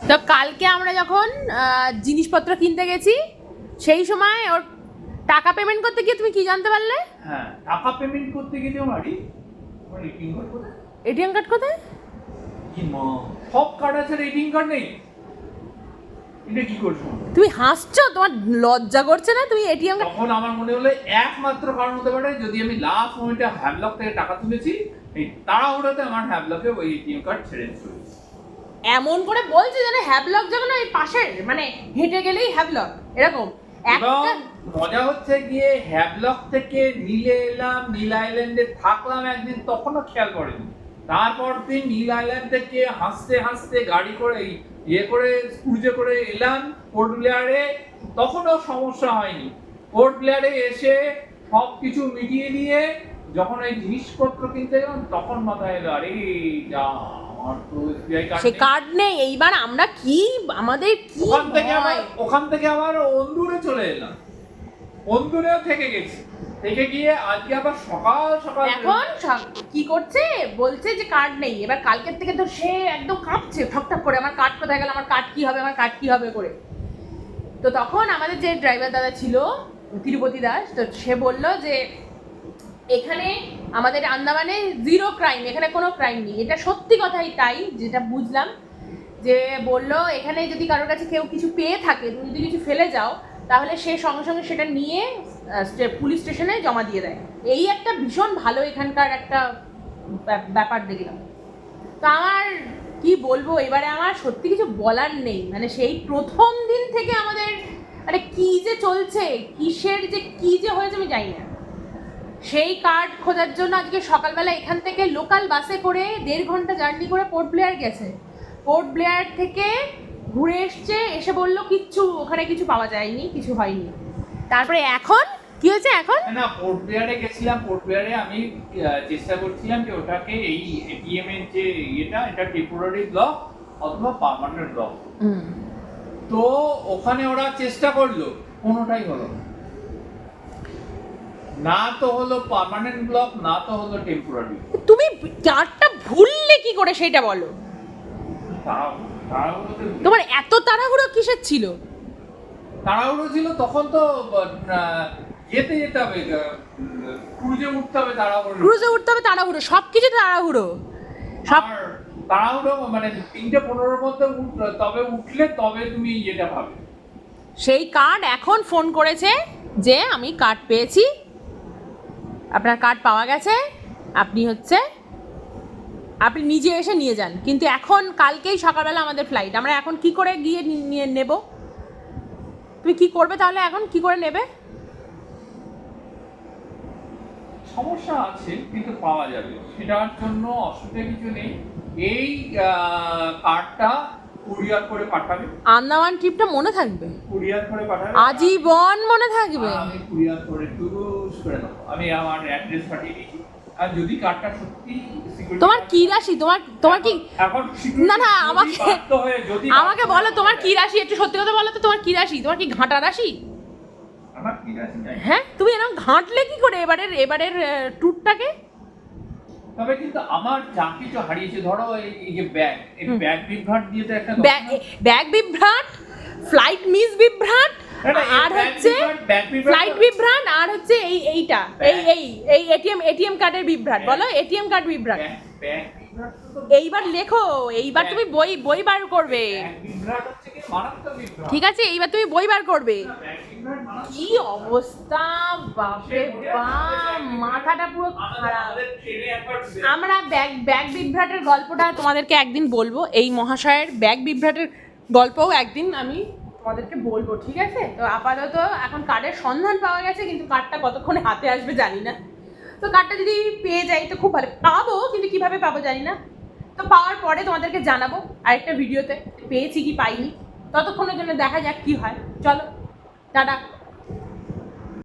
তো কালকে আমরা যখন জিনিসপত্র কিনতে গেছি সেই সময় ওর টাকা পেমেন্ট করতে গিয়ে তুমি কি জানতে পারলে? হ্যাঁ, টাকা পেমেন্ট করতে গেলে আমারই এটিএম কার্ড কোথায়? এটিএম কার্ড কোথায়? কি মা, সব কার্ড আছে, এটিএম কার্ড নেই? এটা কি করছো? তুমি হাসছো? তোমার লজ্জা করছে না? তুমি এটিএম কার্ড? তখন আমার মনে হলো একমাত্র কারণ হতে পারে যদি আমি লাস্ট মোমেন্টে হ্যাভলক থেকে টাকা তুলেছি, এই তাড়াহুড়োতে আমার হ্যাভলকে ওই এটিএম কার্ড ছেড়ে দিয়েছি। এমন করে বলছে যেন হ্যাভলক যখন ওই পাশের মানে হেঁটে গেলেই হ্যাভলক এরকম এবং একটা। মজা হচ্ছে গিয়ে হ্যাভলক থেকে নীলে এলাম, নীল আইল্যান্ডে থাকলাম একদিন, তখনও খেয়াল করেনি। তারপর দিন নীল আইল্যান্ড থেকে হাসতে হাসতে গাড়ি করে ক্রুজে করে এলাম পোর্ট ব্লেয়ারে, তখনও সমস্যা হয়নি। পোর্ট ব্লেয়ারে এসে সব কিছু মিটিয়ে দিয়ে যখন এই জিনিসপত্র কিনতে গেলাম তখন মাথায় এলো, আরে যা, আমার তো এসবিআই কার্ড সে কার্ড নেই। এইবার আমরা কি আমাদের কি ওখান থেকে আবার অন্দুরে চলে এলাম, অন্দুরেও থেকে গেছি, থেকে গিয়ে আজকে আবার সকাল সকাল এখন কি করছে বলছে যে কার্ড নেই। এবার কালকের থেকে তো সে একদম কাঁপছে ঠকঠক করে, আমার কার্ড কোথায় গেল, আমার কার্ড কি হবে, আমার কার্ড কি হবে করে। তো তখন আমাদের যে ড্রাইভার দাদা ছিল তিরুপতি দাস, তো সে বলল যে এখানে আমাদের আন্দামানে জিরো ক্রাইম, এখানে কোনো ক্রাইম নেই। এটা সত্যি কথাই তাই, যেটা বুঝলাম। যে বলল এখানে যদি কারোর কাছে কেউ কিছু পেয়ে থাকে, তুমি যদি কিছু ফেলে যাও, তাহলে সে সঙ্গে সঙ্গে সেটা নিয়ে পুলিশ স্টেশনে জমা দিয়ে দেয়। এই একটা ভীষণ ভালো এখানকার একটা ব্যাপার দেখলাম। তো আমার কি বলবো, এবারে আমার সত্যি কিছু বলার নেই। মানে সেই প্রথম দিন থেকে আমাদের মানে কি যে চলছে, কিসের যে কি যে হয়েছে আমি জানি না। সেই কার্ড খোঁজার জন্য আজকে সকালবেলা এখান থেকে লোকাল বাসে করে 1.5 ঘন্টা জার্নি করে পোর্ট ব্লেয়ার গেছে। পোর্ট ব্লেয়ার থেকে ঘুরে এসে বলল কিচ্ছু ওখানে কিছু পাওয়া যায়নি, কিছু হয়নি। তারপরে এখন কি হয়েছে? এখন না, পোর্ট ব্লেয়ারে গেছিলাম, পোর্ট ব্লেয়ারে আমি চেষ্টা করছিলাম যে ওটাকে এই এটিএম এর যে এটা টেম্পোরারি ব্লক অথবা পার্মানেন্ট ব্লক। তো ওখানে ওরা চেষ্টা করলো, কোনোটাই হলো না, তো হলো পার্মানেন্ট ব্লক, না তো হলো টেম্পোরারি। তুমি কার্ডটা ভুললে কি করে সেটা বলো। তোমার এত তাড়াহুড়ো কিসের ছিল? তাড়াহুড়ো ছিল তখন তো যেতে হবে, ক্রুজে উঠতে হবে, তাড়াহুড়ো সব কিছু তাড়াহুড়ো সব তাড়াহুড়ো মানে 3:15 মধ্যে উঠলে তবে তুমি যেটা ভাবে। সেই কার্ড এখন ফোন করেছে যে আমি কার্ড পেয়েছি, আপনার কার্ড পাওয়া গেছে, আপনি নিজে এসে নিয়ে যান। কিন্তু এখন কালকেই সকালবেলা আমাদের ফ্লাইট, আমরা এখন কি করে গিয়ে নিয়ে নেব? তুমি কি করবে তাহলে? এখন কি করে নেবে? সমস্যা আছে কিন্তু পাওয়া যাবে, সেটার জন্য অসুবিধা কিছু নেই। এই কার্ডটা কুরিয়ার করে পাঠাবে। আন্দামান ট্রিপটা মনে থাকবে, কুরিয়ার করে পাঠাবে, আজীবন মনে থাকবে। আমি কুরিয়ার করে টুস করে দেবো, আমি আমার অ্যাড্রেস পাঠিয়ে দিয়েছি। আর যদি কার্ডটা সত্যি তোমার কি রাশি, তোমার কি এখন না আমাকে বলো তোমার কি রাশি, একটু সত্যি কথা বলো তো, তোমার কি রাশি? তোমার কি ঘাটা রাশি? আমার কি রাশি নাই। হ্যাঁ, তুমি এরকম ঘাঁটলে কি করে এবারের ট্যুরটাকে? তবে কিন্তু আমার যা কিছু হারিয়েছে, ধরো এই যে ব্যাগ বিভ্রাট দিয়ে তো একটা ব্যাগ বিভ্রাট, ফ্লাইট মিস বিভ্রাট, আর হচ্ছে ফ্লাইট বিভ্রাট, আর হচ্ছে এইটা এই এটিএম কার্ডের বিভ্রাট। বলো এটিএম কার্ড বিভ্রাট। এইবার লেখো, এইবার তুমি বই বার করবে, ঠিক আছে? এইবার তুমি বই বার করবে। কি অবস্থা, বাপরে বাপ, মাথাটা পুরো খারাপ। আমরা ব্যাগ বিভ্রাটের গল্পটা তোমাদেরকে একদিন বলবো, এই মহাশয়ের ব্যাগ বিভ্রাটের গল্পও একদিন আমি তোমাদেরকে বলবো, ঠিক আছে? তো আপাতত এখন কার্ডের সন্ধান পাওয়া গেছে, কিন্তু কার্ডটা কতক্ষণে হাতে আসবে জানি না। তো কার্ডটা যদি পেয়ে যাই তো খুব ভালো, পাবো কিন্তু কিভাবে পাবো জানি না। তো পাওয়ার পরে তোমাদেরকে জানাবো আরেকটা ভিডিওতে পেয়েছি কি পাইনি। ততক্ষণের জন্য দেখা যাক কি হয়। চলো টাটা।